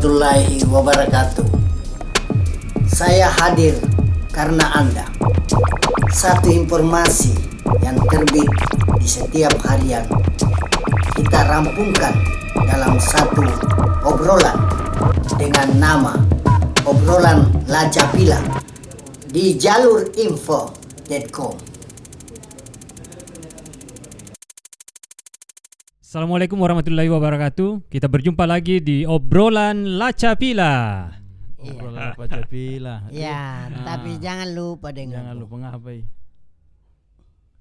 warahmatullahi wabarakatuh. Saya hadir karena Anda. Satu informasi yang terbit di setiap harian kita rampungkan dalam satu obrolan dengan nama obrolan Lacapila di jalurinfo.com. Assalamualaikum warahmatullahi wabarakatuh. Kita berjumpa lagi di obrolan Lacapila. Obrolan Lacapila. Ya, tapi jangan lupa dengan Jangan lupa ngapain.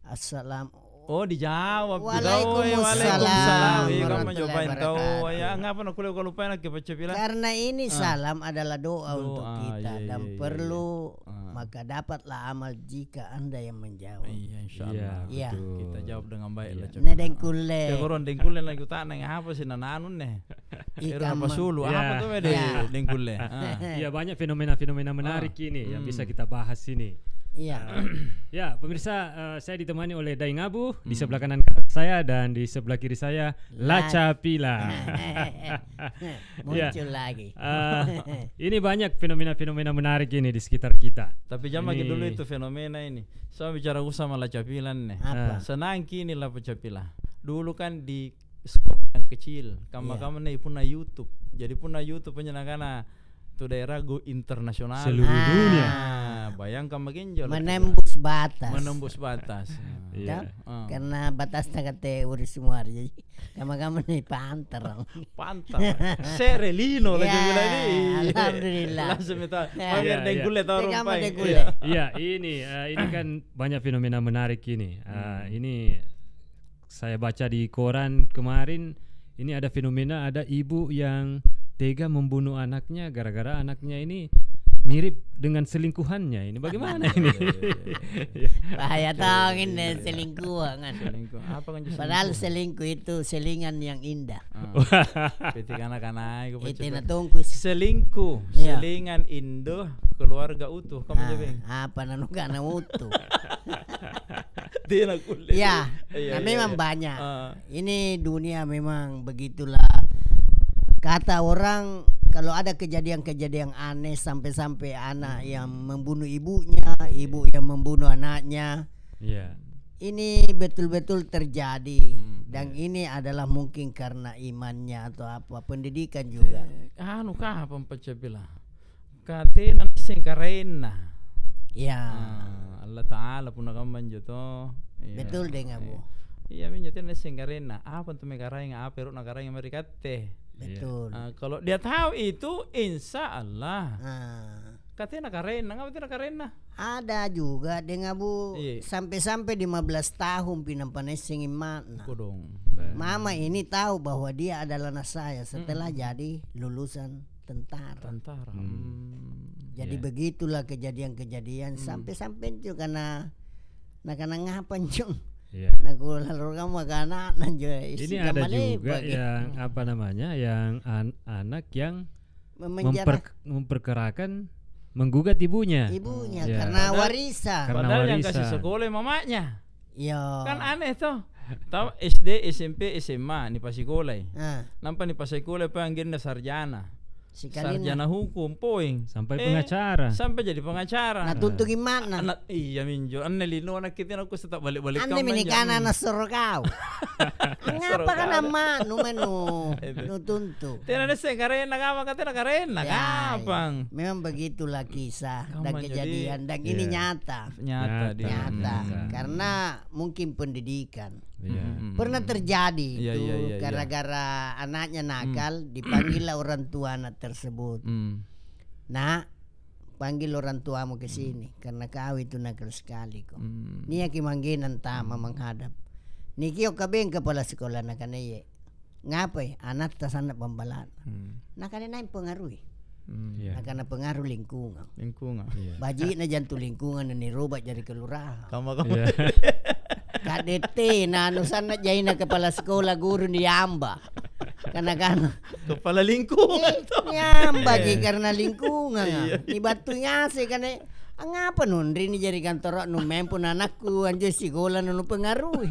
Assalamualaikum. Oh, dijawab. Waalaikumsalam. Kamu nyobain warahmatullahi tahu wabarakatuh. ya? Ngapa nak kuliah kalau lupa nak ke Lacapila? Karena ini salam adalah doa untuk kita iya, dan iya, perlu maka dapatlah amal jika Anda yang menjawab. Iya, insyaallah. Iya. Kita jawab dengan baik Lacapila. Nedeng kulle. Ya koron dengkulen lagi utana apa sih nananun nih? Kira apa sulu? Apa tuh dengkulen? Ya, banyak fenomena-fenomena menarik ini yang bisa kita bahas ini. Iya. Ya, pemirsa, saya ditemani oleh Daeng Abu di sebelah kanan saya dan di sebelah kiri saya Lacapila. Muncul lagi. Ini banyak fenomena-fenomena menarik ini di sekitar kita. Tapi jangan lagi dulu itu fenomena ini. Saya bicara sama Lacapila nih. Apa? Senang kini lah Lacapila. Dulu kan di skop yang kecil, kamu nih punya YouTube. Jadi punya YouTube penyenangana itu daerah go internasional Seluruh dunia. Bayangkan makin jauh. Menembus batas. Menembus batas. Ya, karena batasnya kata uri semua jadi kamu nih panter. Pantar. Serelino lagi Ya, bilang ini. alhamdulillah. Langsung minta Ya, pamer ya, dengkule tahu Kamu rumpai. dengkule. Iya, ini kan banyak fenomena menarik ini. Ini saya baca di koran kemarin. Ini ada fenomena, ada ibu yang tega membunuh anaknya gara-gara anaknya ini mirip dengan selingkuhannya. Ini bagaimana ini? Bahaya tau ini selingkuhan. Selingkuh. Apa kan justru? Padahal selingkuh itu selingan yang indah. Petik anak-anak Itu natungku. selingkuh, Iya. selingan Indo, keluarga utuh. Kamu jawab. Apa nanuga na utuh. Dia nak kuliah. Ya, Iya, nah iya, memang iya. banyak. Ini dunia memang begitulah. Kata orang kalau ada kejadian-kejadian aneh sampai-sampai anak yang membunuh ibunya, ibu yang membunuh anaknya. Iya. Ini betul-betul terjadi dan ini adalah mungkin karena imannya atau apa, pendidikan juga. Anu kah pempecah bilang. Katena sing karena. Ya, Allah Ta'ala pun akan menjoto. betul dengan Bu. Iya menjoto sing karena. Apa tuh mekarang apa perut nakarang yang mereka teh. Betul. Kalau dia tahu itu insya Allah. Katanya karena, ngapa tidak karena? Ada juga dengan Bu Iya. sampai-sampai 15 tahun pinampanai singin makna. Kodong. Mama ini tahu bahwa dia adalah anak saya setelah jadi lulusan tentara. Tentara. Jadi begitulah kejadian-kejadian sampai-sampai itu karena ngapan cung. Iya. Nah, lalu kamu anak Ini ada juga yang apa namanya, yang anak yang memperkerakan menggugat ibunya. Ibunya Ya. karena warisan. Karena Padahal yang warisan. kasih sekolah mamanya. Yo. Kan aneh tuh. Tahu SD, SMP, SMA nih pas sekolah. Nampak nih pas sekolah panggil sarjana. Sarjana hukum poing Sampai pengacara. sampai jadi pengacara. Nah, tuntut gimana? Iya minjo. Aneh lino anak kita aku tetap balik-balik. Anda menikah anak suruh kau. Ngapa kan nama nu tuntu. Tidak ada sih karena apa kata karena kapan? Memang begitulah kisah dan Kamu kejadian dan ini nyata. Nyata dia. Nyata karena mungkin pendidikan. Iya. Pernah terjadi Iya, itu iya, iya, gara-gara anaknya nakal dipanggillah orang tua anak tersebut. Nah, panggil orang tuamu ke sini karena kau itu nakal sekali kok. Nia kimangginan tama menghadap. Nikio kabeng kepala sekolah nakane ngapai anak tasana pembalaan. Nakane naik pengaruhi. Iya. Nakana pengaruh lingkungan. Lingkungan. Baji na jantu lingkungan ni robat jadi kelurahan. Kamu Iya. KDT na anu sana jay na kepala sekolah guru ni Yamba. Karena kepala lingkungan. Nyamba karena lingkungan. Ni batunya sih kan Ngapa nun rini jadi kantor nu mempun anakku anjo sigola nu pengaruh.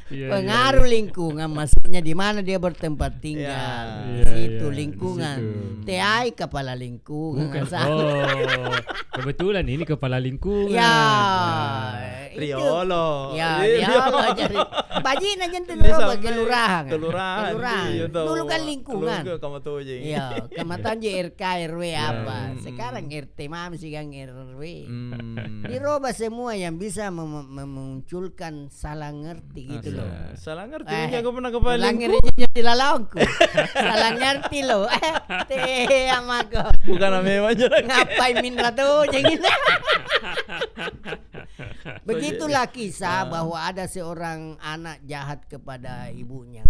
Pengaruh lingkungan, maksudnya di mana dia bertempat tinggal. Di situ lingkungan. TAI kepala lingkungan. Oh, kebetulan ini kepala lingkungan. Ya. Riolo. Ya, Riolo jadi bajina jentu roba kelurahan. Dulu kan lingkungan. Iya, kamataan RK RW apa. Sekarang RT mam sigang RW. Diroba semua yang bisa memunculkan salah ngerti gitu loh. Salah ngerti aku pernah kepala lingkungan. Salah ngerti dilalangku. Salah ngerti loh. Teh amaku. Bukan namanya aja lagi. Ngapain minta tuh jangan. Begitulah kisah bahwa ada seorang anak jahat kepada ibunya.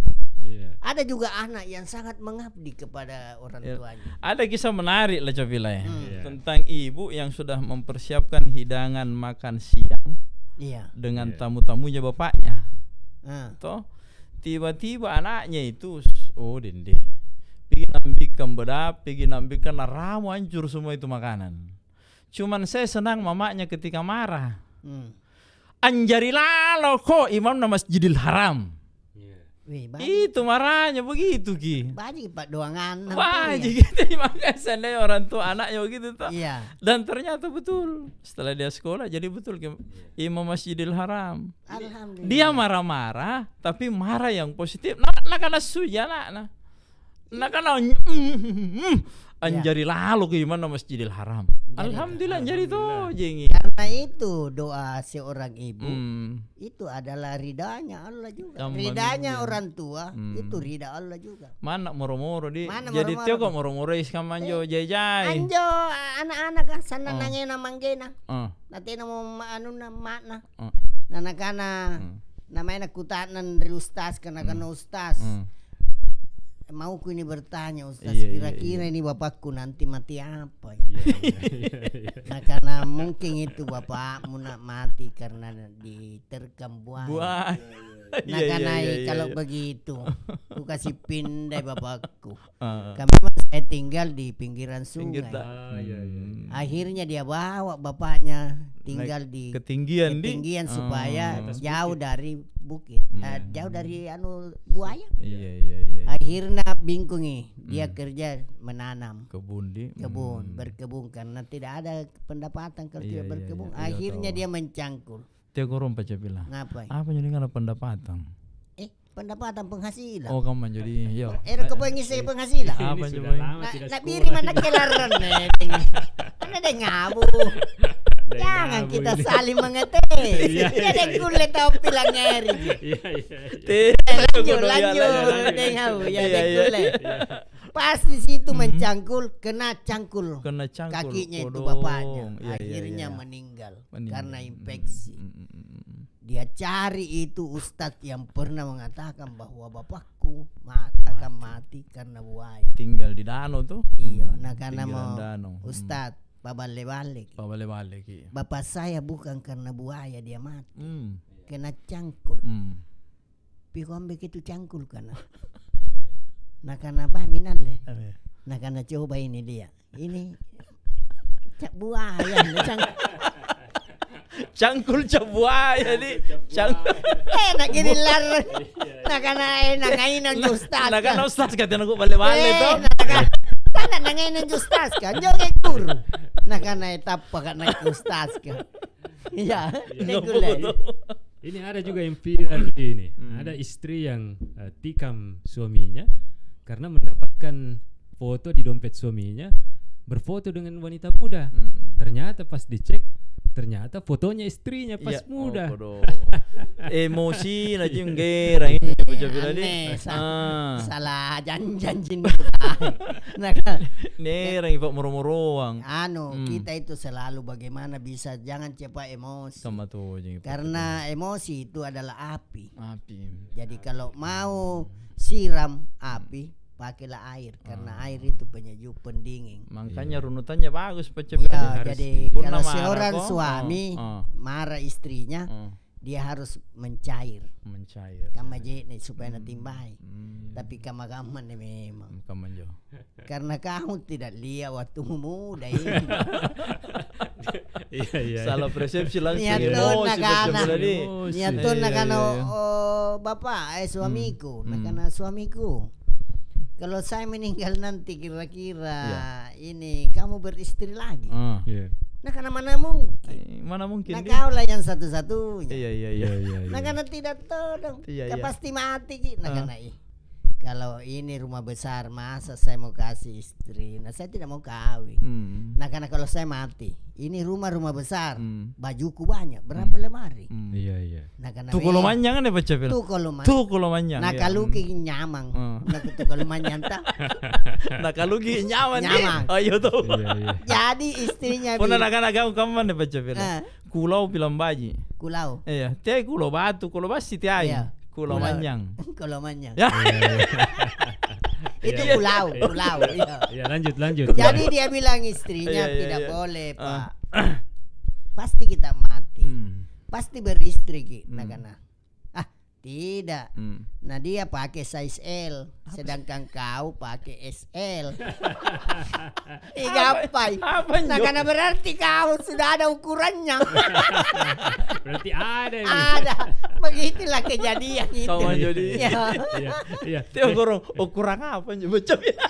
Ada juga anak yang sangat mengabdi kepada orang tuanya. Ada kisah menarik lah Copila ya. Tentang ibu yang sudah mempersiapkan hidangan makan siang dengan tamu-tamunya bapaknya. Toh tiba-tiba anaknya itu dende pergi nambikan ramu hancur semua itu makanan. Cuman saya senang mamanya ketika marah. Anjari lalo kok imam na Masjidil Haram. Itu marahnya begitu Ki. Banyak Pak doangan. Banyak gitu makanya seandainya orang tua anaknya begitu tuh. Dan ternyata betul. Setelah dia sekolah jadi betul Imam Masjidil Haram. Alhamdulillah. Dia marah-marah tapi marah yang positif. Nak kana suja nak. Nak kana anjari lalu ke mana Masjidil Haram. Alhamdulillah jadi tuh jengi. Karena itu doa seorang ibu itu adalah ridanya Allah juga. Ridanya orang tua itu rida Allah juga. Mana moro-moro di. Jadi tio kok moro-moro iskam anjo jai-jai. Anjo anak-anak kan sana nangena manggena. Nanti namo anu na makna. Nanakana namanya kutanan dari ustaz kana ustaz. Mau ku ini bertanya Ustaz, kira-kira ini bapakku nanti mati apa? Nah karena mungkin itu bapakmu nak mati karena diterkam buaya. Nah karena kalau begitu, ku kasih pindah bapakku. Kami saya tinggal di pinggiran sungai. Akhirnya dia bawa bapaknya tinggal di ketinggian supaya jauh dari bukit, jauh dari buaya. Akhirnya bingkungi dia kerja menanam berkebun karena tidak ada pendapatan kalau tidak berkebun. Akhirnya dia mencangkul. Tiap orang baca bilang. Ngapain? Apa jadi ada pendapatan? Pendapat penghasilan. Oh kamu jadi yo. Kepengisi penghasilan. Apa coba? Nak biri mana kelaran Mana ada ngabu. Jangan kita saling mengeteh. Ada kulit topi langeri. Lanjut. Dengabu ya kulit. Pas di situ mencangkul, kena cangkul kakinya itu bapaknya. Akhirnya meninggal karena infeksi. Dia cari itu ustadz yang pernah mengatakan bahwa bapakku akan mati karena buaya. Tinggal di danau tuh. Iya, nah karena mau ustadz pabale-balik. Bapak saya bukan karena buaya dia mati. Kena cangkul. Piko ambek itu cangkul karena. Nah karena apa minale? Nah karena coba ini dia. Ini cak buaya cangkul buaya di cangkul nak gini lar nak kana nangainan ustaz nak kana ustaz katanya aku balik-balik tuh nak nangainan ustaz kan joge guru nak kana etap pakai naik ustaz kan iya ini ada juga yang viral ini ada istri yang tikam suaminya karena mendapatkan foto di dompet suaminya berfoto dengan wanita muda. Ternyata pas dicek ternyata fotonya istrinya pas muda. Emosi aja ngera ini coba salah janji nerang ipak moro-moroang. Kita itu selalu bagaimana bisa jangan cepat emosi. Sama tuh karena emosi itu adalah api. Jadi kalau mau siram api pakailah air karena air itu penyejuk pendingin. Makanya runutannya bagus ya, jadi kalau seorang suami marah istrinya dia harus mencair. Kama nih supaya natimbai. Tapi kama nih memang. Kaman jo. Karena kamu tidak lihat waktu muda ini. Iya. Salah persepsi langsung Nyatun emosi nakana. tadi. Nyatun Iya, nakana iya. bapak suamiku, nakana suamiku. Kalau saya meninggal nanti kira-kira ini kamu beristri lagi. Iya. Nah karena mana mungkin. Mana mungkin Nah dia? kau lah yang satu-satunya. Iya. Nah karena tidak tahu dong. Iya, Kau iya. pasti mati Ki. Nah karena kalau ini rumah besar masa saya mau kasih istri. Nah saya tidak mau kawin. Nah karena kalau saya mati, ini rumah besar, bajuku banyak, berapa lemari? Iya. Nah karena Tuh kalau manjang kan baca film. Tuh Tuh kalau manjang. nah kalau ki nyamang, nah tuh kalau manyanta. Nah kalau ki nyaman. Nyamang. Oh iya tuh. Iya. Jadi istrinya Pernah nak kamu mana baca film? Kulau film baji. kulau. Iya, tiai kulau batu, kulau basi tiai. Iya. Kulau manjang. Kalau manyang. Ya. Itu pulau. Iya. Iya, lanjut. Jadi dia bilang istrinya Iya, tidak iya. boleh Pak. Pasti kita mati. Pasti beristri Ki. Nah karena tidak. Nah dia pakai size L, sedangkan kau pakai SL. Gapai. Apa Nah karena berarti kau sudah ada ukurannya. Berarti ada ini. Ada. Begitulah kejadian itu. Kau jadi. Iya. Tiap kurang kurang apa nya baca film.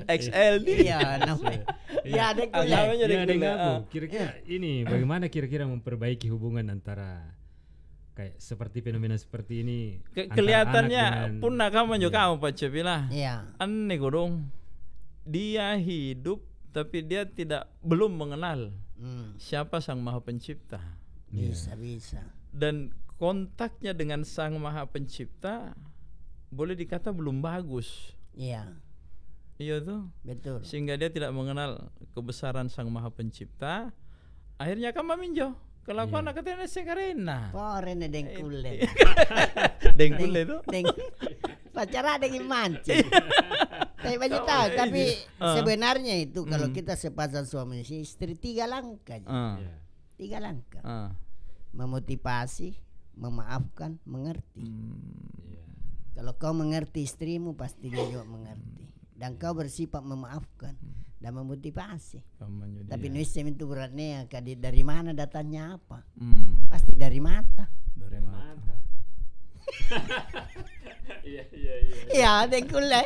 XL dia. Iya, namanya. Ya ada Namanya Iya, ada kuliah. gabung. Kira-kira ini bagaimana kira-kira memperbaiki hubungan antara kayak seperti fenomena seperti ini antara Kelihatannya anak dengan- pun nak kamu juga kamu baca bilang. Iya. Aneh godong. Dia hidup tapi dia belum mengenal siapa Sang Maha Pencipta. Bisa. Dan kontaknya dengan Sang Maha Pencipta boleh dikata belum bagus. Iya, Iya tuh. betul. Sehingga dia tidak mengenal kebesaran Sang Maha Pencipta. Akhirnya kan maminjo kelakuan anak katanya sekarena. Porene dengkule. Dengkul itu. Pacara dengan mancing. Tapi banyak tahu, tapi sebenarnya itu kalau kita sepasang suami istri 3 langkah. Iya. 3 langkah. Memotivasi, memaafkan, mengerti. Kalau kau mengerti istrimu pasti dia juga mengerti. Dan kau bersifat memaafkan dan memotivasi. Tapi nuisem itu beratnya dari mana datanya apa? Pasti dari mata. Dari mata. Iya. Iya, dengkule.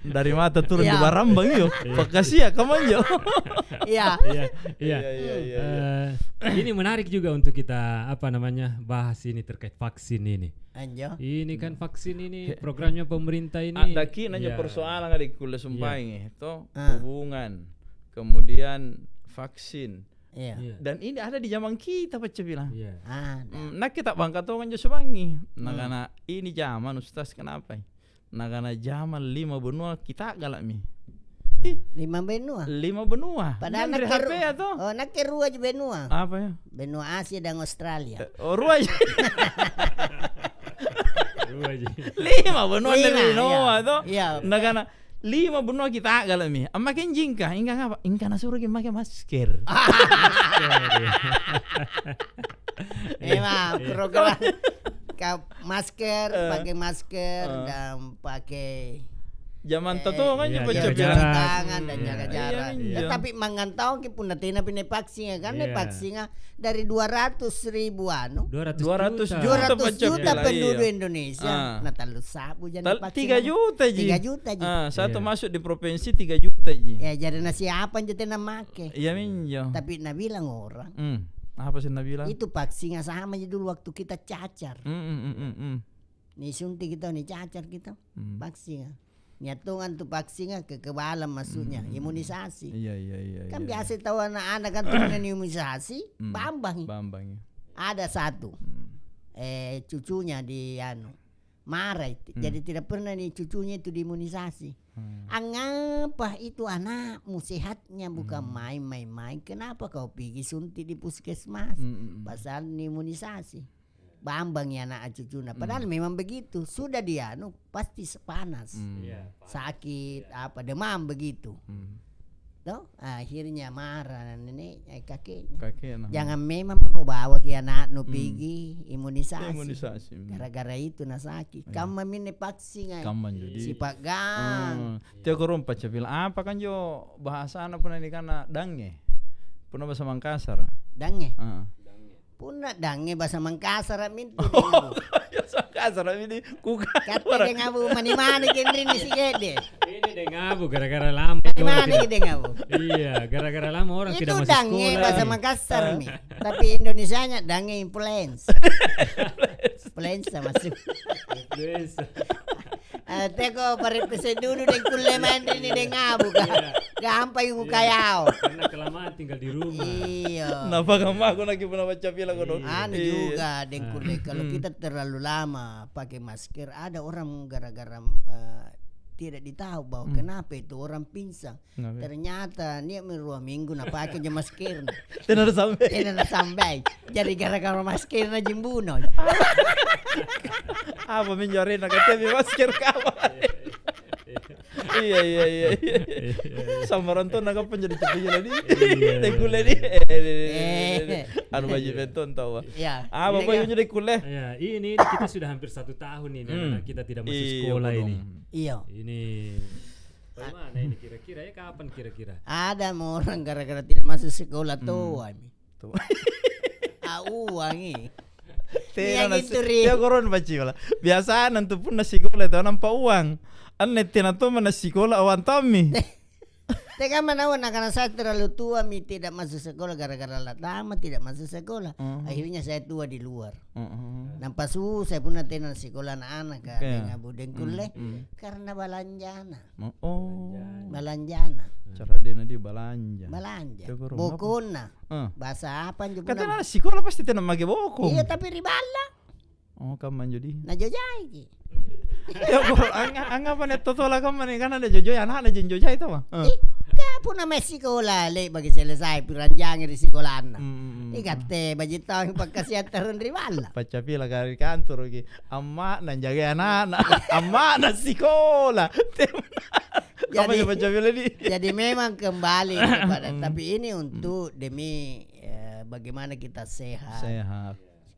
Dari mata turun Iya. di Barambang yo. Makasih ya kamu yo. Iya. Iya. Ini menarik juga untuk kita bahas ini terkait vaksin ini. Anjo. Ini kan vaksin ini programnya pemerintah ini. Ada nanya Iya. persoalan ada kuliah sumpah itu Ah. hubungan, kemudian vaksin. Iya. Dan ini ada di zaman kita baca bilang. Iya. Nah kita bangka tuh kan Josebangi. Nah karena ini zaman Ustaz kenapa? Nah karena zaman 5 benua kita galak mi. 5 benua. 5 benua. Padahal Ini dari HP atau? nak kerua aja benua. Apa ya? Benua Asia dan Australia. Oh ruai. Dua aja. 5 benua dari Lima, Noah iya. tuh. Iya. Nah karena 5 benua kita galak mi. Makin jingka, ingka ngapa? Ingka nasuruh pakai masker. Memang program masker, pakai masker dan pakai Zaman itu tuh kan iya, baca jaga cuci bilang. jarak. tangan dan Iya. jaga Iya, jarak. iya. Tapi mangantau ki pun natina pinai vaksinnya kan Iya. vaksinnya dari 200.000 anu. 200 juta. 200 baca juta bilang, penduduk iya. Indonesia. Ah. Nah talu sabu jadi 3 juta ji. 3 juta ji. Satu Iya. masuk di provinsi 3 juta ji. Ya jadi nasi apa jadi make. Iya minjo. Tapi nak bilang orang Apa sih Nabila? itu vaksinnya sama aja dulu waktu kita cacar. Mm. Nih suntik kita nih cacar kita. Vaksinnya. Nyatungan tuh vaksinnya kekebalan maksudnya imunisasi. Iya. Kan biasa tahu anak-anak kan turun imunisasi, Bambang. Bambang. Ada satu cucunya di marah itu. Jadi tidak pernah nih cucunya itu diimunisasi. Angapa itu anakmu sehatnya bukan main-main. Kenapa kau pergi suntik di puskesmas? Pasal imunisasi. Bambang ya anak cucunya. Padahal memang begitu. Sudah dia pasti panas. Iya. Sakit demam begitu. Toh akhirnya marah nenek kakeknya. Kakek. Jangan memang kau bawa ke anak nu pergi imunisasi. Gara-gara itu na sakit. Kamu minne paksi ngai. Kamu jadi. Si Pak Gang. Tiap korong pacapil apa kan jo bahasa anak pun ini karena dange. Puna bahasa Mangkasar. Dange. Puna dange bahasa Mangkasar mintu. Kasar ini kuka. Kata dia ngabu mani-mani kendri si gede. Ini dia ngabu gara-gara lama. Mani dia ngabu. Iya, gara-gara lama orang itu tidak masuk dange sekolah. bahasa Makassar nih. Tapi Indonesianya dange influence. Influenza masuk. Teko paripese dulu deng kulle mandri ni deng ngabu ka. Gampang yung kayao. Karena kelamaan tinggal di rumah. Iya. Napa kamu aku lagi pernah baca film kono. Anu juga deng kulle kalau kita terlalu lama pakai masker ada orang gara-gara tidak ditahu bahwa kenapa itu orang pingsan. Ternyata dia 2 minggu na pakai je masker. Tidak sampai. Tidak sampai. Jadi gara-gara masker na jimbuno. Apa menjori nak kata masker kawan. Iya. Sama ronton nak apa jadi cepi lagi. Dekule ni. Anu baju beton tahu. Iya. Apa bajunya dekule? Ya, ini kita sudah hampir 1 tahun ini anak kita tidak masuk sekolah ini. Iya. Ini bagaimana ini kira-kira ya kapan kira-kira? Ada orang gara-gara tidak masuk sekolah tuh. Uang Tiada gitu, Ri. Dia koron baca lah. Biasa nanti pun nasi sekolah itu nampak uang. Ane tina tu mana sekolah awan Tommy. Teka mana anak-anak saya terlalu tua mi tidak masuk sekolah gara-gara lama tidak masuk sekolah. Akhirnya saya tua di luar. Nampak saya pun tenan sekolah anak-anak kan dengan budeng kulle karena balanjana. Balanjana. Cara dia nanti belanja. Bokona. Bahasa apa juga? Katanya sekolah pasti tidak pakai boko. Iya tapi ribala. Oh kamu jadi. Na jojai. Ya kok anggapan itu tola kamu nih kan ada jojo anak ada jojai itu mah. Pun nama sekolah le bagi selesai piranjang di sekolah anak. Ikate bagi tahu pagkasihatan ribala. Pacapila dari kantor lagi. Amma nan jaga anak, amma na sekolah. Jadi memang kembali kepada tapi ini untuk demi bagaimana kita sehat.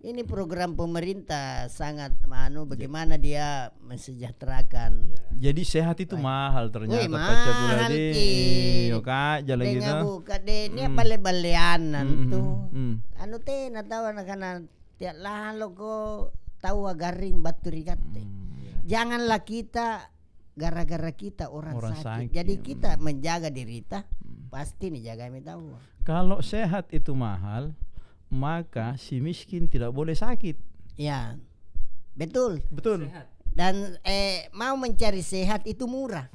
Ini program pemerintah sangat bagaimana dia mensejahterakan. Jadi sehat itu mahal ternyata. Mahal ki. Yo kak jalan gitu. Dengan buka deh ini bale-baleanan tuh. Anu teh na tahu anak-anak tiap lalu ko tahu agaring batu rikate. Janganlah kita gara-gara kita orang sakit. Jadi kita menjaga diri kita pasti nih jaga tahu. Kalau sehat itu mahal, maka si miskin tidak boleh sakit. Ya, betul. Sehat. Dan mau mencari sehat itu murah.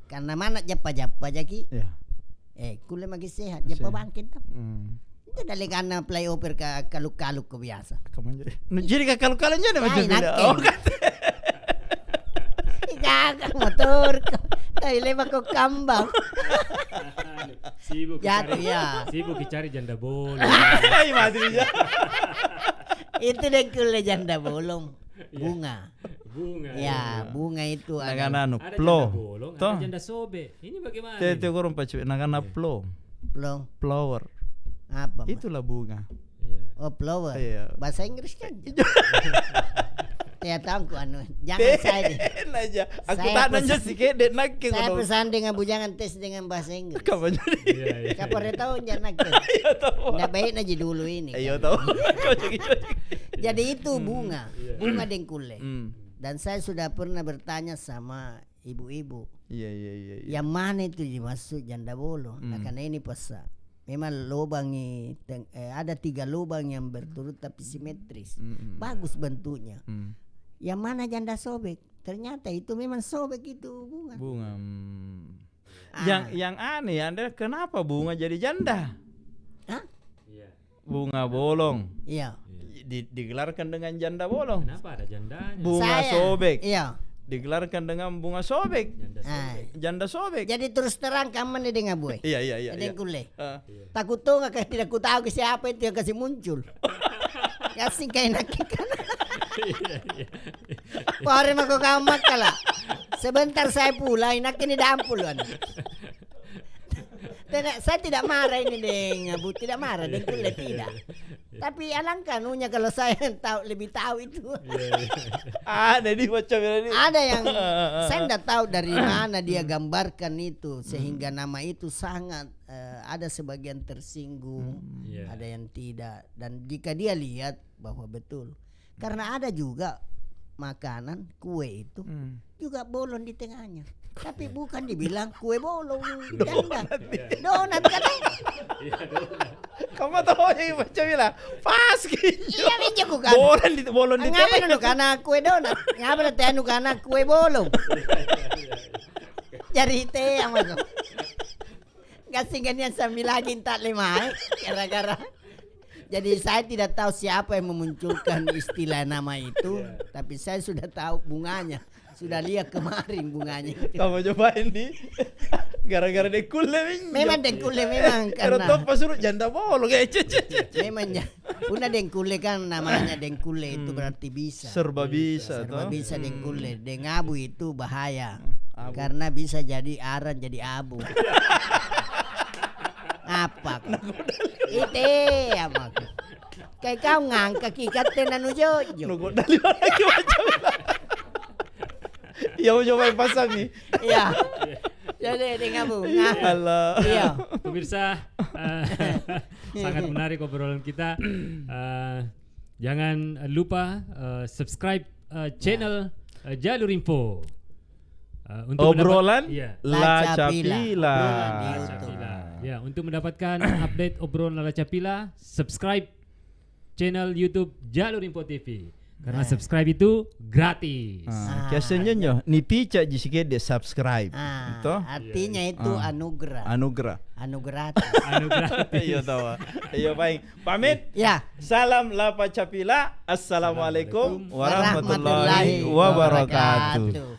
Karena mana japa-japa jaki. Ya. Kule magi sehat japa bangkit tuh. Itu dari karena playover ke kaluk-kaluk ke biasa. Jadi ke kaluk-kaluknya ada macam tidak. Ikakak motor ko. Tayo lima ko kambang. Sibuk cari janda bolong. Ay mati dia. Itu deh kule janda bolong. Bunga. Ya, bunga itu ada anu janda plo. bolong, ada janda sobe. Ini bagaimana? Tete kurang pacu nagana plo. Flower. Apa? Itulah bunga. Oh, flower. Iya. Bahasa Inggris kan. Ya tahu jangan saya deh. Aja. Aku tak nanya sih dek nak ke. Saya pesan dengan bujangan tes dengan bahasa Inggris. Kapan jadi? Kapan tahu jangan nak. Nggak baik aja dulu ini. Ayo tahu. Jadi itu bunga dengkule. Dan saya sudah pernah bertanya sama ibu-ibu. Iya. Yang mana itu dimaksud janda bolong? Nah karena ini pesan. Memang lubangi ada 3 lubang yang berturut tapi simetris. Bagus bentuknya. Yang mana janda sobek? Ternyata itu memang sobek itu bunga. Yang aneh adalah kenapa bunga jadi janda? Hah? Bunga bolong. Iya. Digelarkan dengan janda bolong. Kenapa ada jandanya? Bunga sobek. Iya. Digelarkan dengan bunga sobek. Janda sobek. Jadi terus terang kamu nih dengan boy. Iya. Dengkule. Takut tuh nggak tidak ku tahu siapa itu yang kasih muncul. Kasih kayak nak kan. Pare mako kamak kala. Sebentar saya pula inak ini dampul kan. Saya tidak marah ini deng, Bu, tidak marah deng kule tidak. Tapi alangkah nunya kalau saya lebih tahu itu. Ada di macam ini. Ada yang saya tidak tahu dari mana dia gambarkan itu sehingga nama itu sangat ada sebagian tersinggung, ada yang tidak. Dan jika dia lihat bahwa betul, karena ada juga makanan kue itu juga bolong di tengahnya. Tapi bukan dibilang kue bolong, donat kan? Kamu tahu yang macam bilang pas gitu. Iya minyak kan. Bolong di ngapa nu kana kue donat? Ngapa teh nu kana kue bolong? Jadi teh ama ko. Gasingan yang sambil lagi tak lemah gara-gara. Jadi saya tidak tahu siapa yang memunculkan istilah nama itu, tapi saya sudah tahu bunganya. Sudah lihat kemarin bunganya. Kamu cobain nih. Gara-gara dengkule. Memang dengkule memang karena toh pas suruh janda bolong kayak memang ya. Punya dengkule kan namanya dengkule itu berarti bisa. Serba bisa. Serba bisa dengkule. Dengabu itu bahaya. Karena bisa jadi aran jadi abu. Apa? Ite apa? Kayak kau ngangkat ikat tenanu jojo. Nunggu dari lagi macam. Ya mau coba pasang nih. Iya. Jadi dengan bunga. Iya. Pemirsa, sangat menarik obrolan kita. Jangan lupa subscribe channel Jalur Info. Untuk obrolan Lacapila. Ya, untuk mendapatkan update obrolan Lacapila, subscribe channel YouTube Jalur Info TV. Karena subscribe itu gratis. Biasanya ni pica jika dia subscribe. Itu artinya itu anugerah. Anugerah. Iya tahu. Iya baik. Pamit. Ya. Salam Lacapila. Assalamualaikum warahmatullahi wabarakatuh.